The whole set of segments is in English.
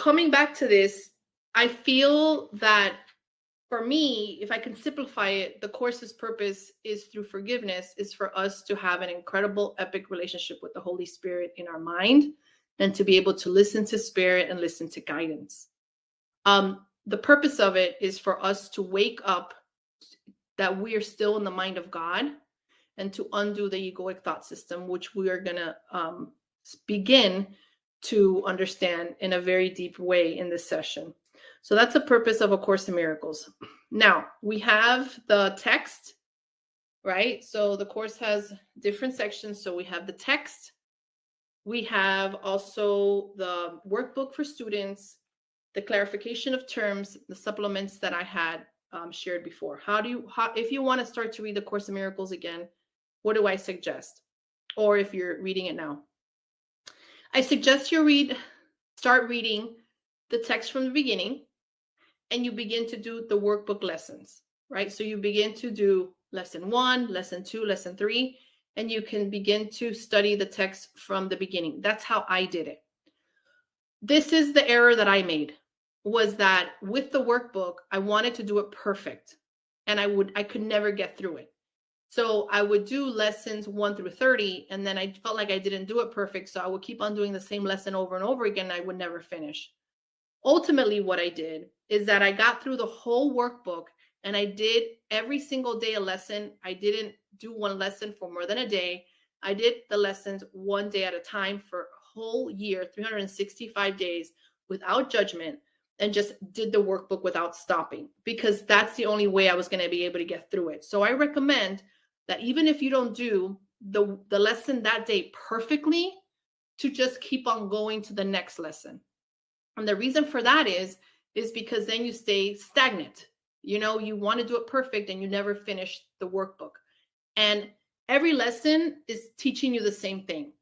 coming back to this, I feel that for me, if I can simplify it, the course's purpose is through forgiveness, is for us to have an incredible, epic relationship with the Holy Spirit in our mind, and to be able to listen to Spirit and listen to guidance. The purpose of it is for us to wake up that we are still in the mind of God, and to undo the egoic thought system, which we are going to begin to understand in a very deep way in this session. So that's the purpose of A Course in Miracles. Now, we have the text, right? So the course has different sections. So we have the text. We have also the workbook for students, the clarification of terms, the supplements that I had shared before. If you want to start to read the Course in Miracles again, what do I suggest? Or if you're reading it now, I suggest you start reading the text from the beginning, and you begin to do the workbook lessons, right? So you begin to do lesson 1, lesson 2, lesson 3, and you can begin to study the text from the beginning. That's how I did it. This is the error that I made, was that with the workbook, I wanted to do it perfect, and I could never get through it. So I would do lessons 1 through 30, and then I felt like I didn't do it perfect. So I would keep on doing the same lesson over and over again, and I would never finish. Ultimately, what I did is that I got through the whole workbook, and I did every single day a lesson. I didn't do one lesson for more than a day. I did the lessons one day at a time for a whole year, 365 days, without judgment, and just did the workbook without stopping, because that's the only way I was going to be able to get through it. So I recommend that even if you don't do the lesson that day perfectly, to just keep on going to the next lesson. And the reason for that is because then you stay stagnant. You know, you want to do it perfect and you never finish the workbook. And every lesson is teaching you the same thing.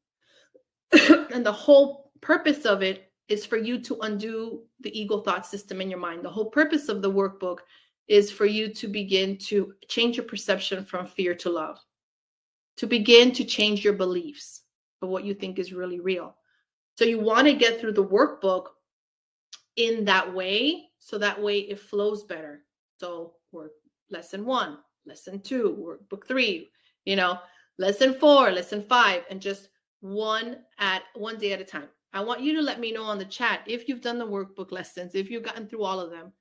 And the whole purpose of it is for you to undo the ego thought system in your mind. The whole purpose of the workbook is for you to begin to change your perception from fear to love, to begin to change your beliefs of what you think is really real. So you want to get through the workbook in that way, so that way it flows better. So lesson 1, lesson 2, workbook 3, lesson 4, lesson 5, and just one day at a time. I want you to let me know on the chat if you've done the workbook lessons, if you've gotten through all of them.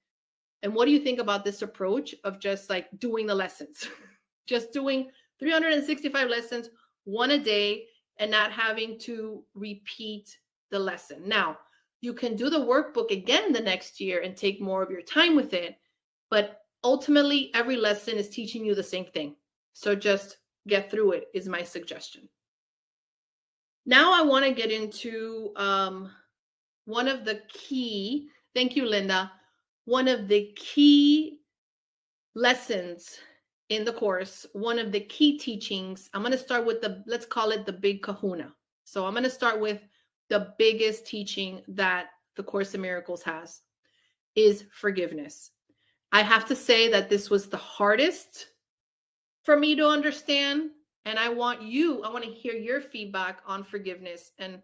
And what do you think about this approach of just like doing the lessons, just doing 365 lessons, one a day, and not having to repeat the lesson? Now, you can do the workbook again the next year and take more of your time with it, but ultimately every lesson is teaching you the same thing. So just get through it is my suggestion. Now I want to get into one of the key, thank you, Linda, one of the key lessons in the course, one of the key teachings. I'm going to start with let's call it the big kahuna. So I'm going to start with the biggest teaching that the Course in Miracles has, is forgiveness. I have to say that this was the hardest for me to understand. And I want to hear your feedback on forgiveness. And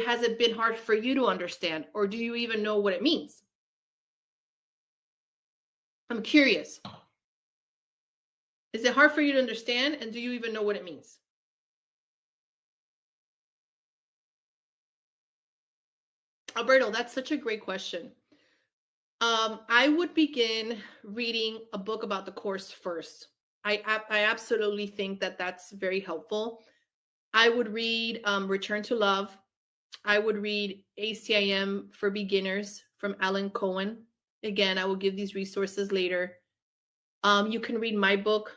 has it been hard for you to understand, or do you even know what it means? I'm curious. Is it hard for you to understand, and do you even know what it means? Alberto, that's such a great question. I would begin reading a book about the Course first. I absolutely think that that's very helpful. I would read Return to Love. I would read ACIM for Beginners from Alan Cohen. Again, I will give these resources later. You can read my book,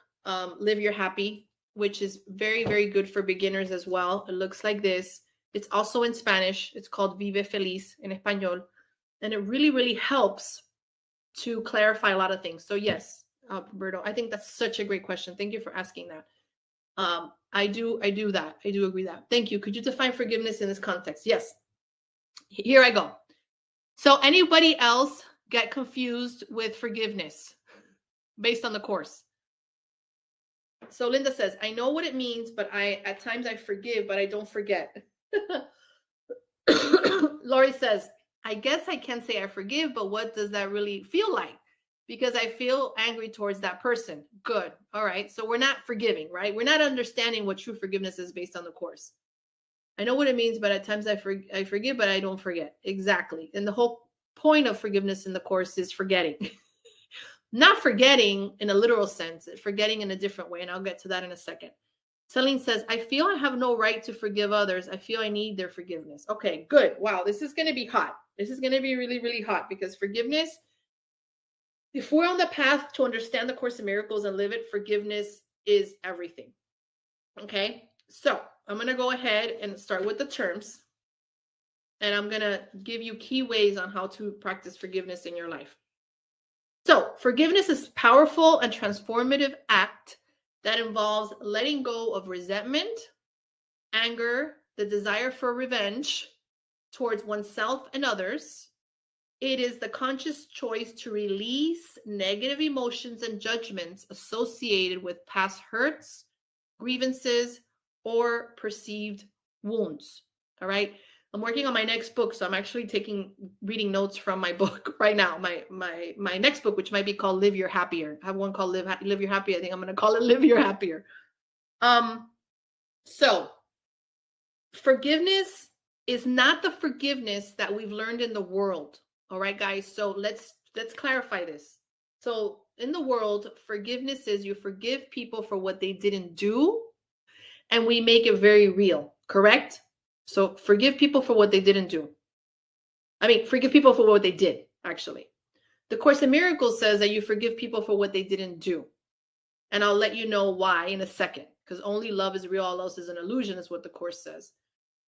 Live Your Happy, which is very, very good for beginners as well. It looks like this. It's also in Spanish. It's called Vive Feliz in Español. And it really, really helps to clarify a lot of things. So yes, Roberto, I think that's such a great question. Thank you for asking that. I do that. I do agree that. Thank you. Could you define forgiveness in this context? Yes. Here I go. So anybody else get confused with forgiveness based on the course? So Linda says, I know what it means, but at times I forgive, but I don't forget. Lori says, I guess I can say I forgive, but what does that really feel like? Because I feel angry towards that person. Good. All right. So we're not forgiving, right? We're not understanding what true forgiveness is based on the Course. I know what it means, but at times I forgive, but I don't forget. Exactly. And the whole point of forgiveness in the Course is forgetting. Not forgetting in a literal sense, forgetting in a different way. And I'll get to that in a second. Celine says, I feel I have no right to forgive others. I feel I need their forgiveness. Okay, good. Wow, this is going to be hot. This is going to be really, really hot because forgiveness, if we're on the path to understand the Course in Miracles and live it, forgiveness is everything. Okay, so I'm going to go ahead and start with the terms. And I'm going to give you key ways on how to practice forgiveness in your life. So forgiveness is a powerful and transformative act that involves letting go of resentment, anger, the desire for revenge towards oneself and others. It is the conscious choice to release negative emotions and judgments associated with past hurts, grievances, or perceived wounds. All right. I'm working on my next book, so I'm actually reading notes from my book right now. My next book, which might be called Live Your Happier. I have one called Live Your Happier. I think I'm going to call it Live Your Happier. So forgiveness is not the forgiveness that we've learned in the world. All right, guys. So let's clarify this. So in the world, forgiveness is you forgive people for what they didn't do, and we make it very real. Correct? So forgive people for what they didn't do. Forgive people for what they did, actually. The Course in Miracles says that you forgive people for what they didn't do. And I'll let you know why in a second, because only love is real, all else is an illusion, is what the Course says.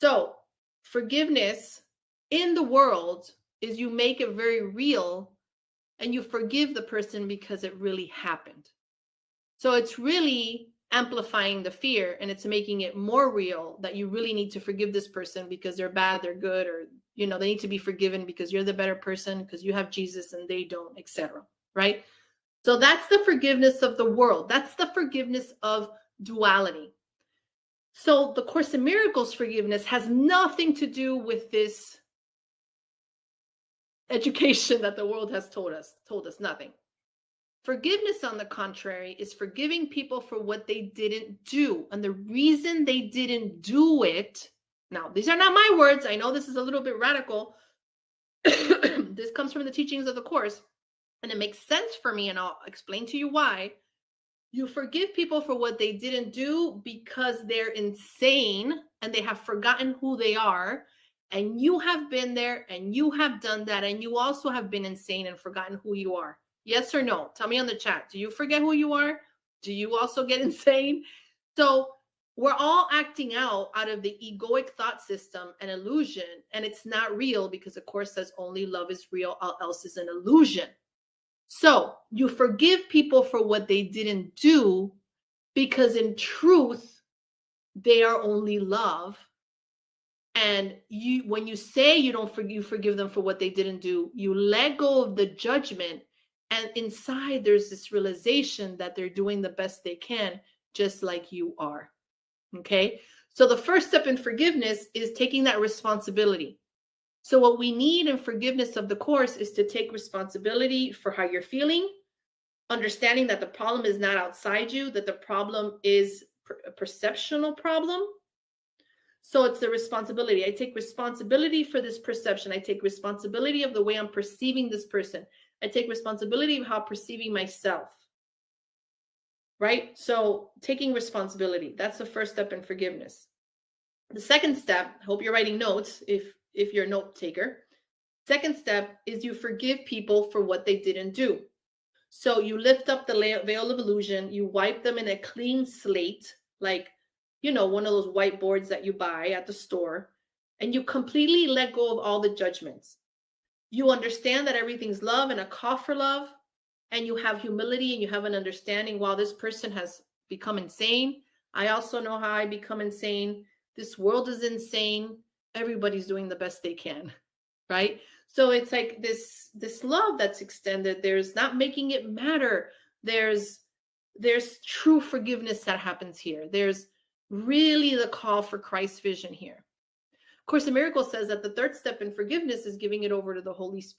So forgiveness in the world is you make it very real and you forgive the person because it really happened. So it's really amplifying the fear, and it's making it more real that you really need to forgive this person because they're bad, they're good, or they need to be forgiven because you're the better person because you have Jesus and they don't, etc. Right? So that's the forgiveness of the world. That's the forgiveness of duality. So the Course in Miracles forgiveness has nothing to do with this education that the world has told us nothing. Forgiveness, on the contrary, is forgiving people for what they didn't do. And the reason they didn't do it, now, these are not my words. I know this is a little bit radical. This comes from the teachings of the Course, and it makes sense for me, and I'll explain to you why. You forgive people for what they didn't do because they're insane and they have forgotten who they are. And you have been there and you have done that. And you also have been insane and forgotten who you are. Yes or no? Tell me on the chat. Do you forget who you are? Do you also get insane? So we're all acting out of the egoic thought system and illusion. And it's not real because the Course says only love is real. All else is an illusion. So you forgive people for what they didn't do because in truth, they are only love. And when you say you forgive them for what they didn't do, you let go of the judgment. And inside there's this realization that they're doing the best they can, just like you are. Okay. So the first step in forgiveness is taking that responsibility. So what we need in forgiveness of the Course is to take responsibility for how you're feeling, understanding that the problem is not outside you, that the problem is a perceptual problem. So it's the responsibility. I take responsibility for this perception. I take responsibility of the way I'm perceiving this person. I take responsibility of how I'm perceiving myself. Right? So taking responsibility, that's the first step in forgiveness. The second step, I hope you're writing notes if you're a note taker. Second step is you forgive people for what they didn't do. So you lift up the veil of illusion, you wipe them in a clean slate, like, one of those whiteboards that you buy at the store, and you completely let go of all the judgments. You understand that everything's love and a call for love, and you have humility and you have an understanding, wow, this person has become insane. I also know how I become insane. This world is insane. Everybody's doing the best they can, right? So it's like this love that's extended. There's not making it matter. There's true forgiveness that happens here. There's really the call for Christ's vision here. Course in Miracles says that the third step in forgiveness is giving it over to the Holy Spirit.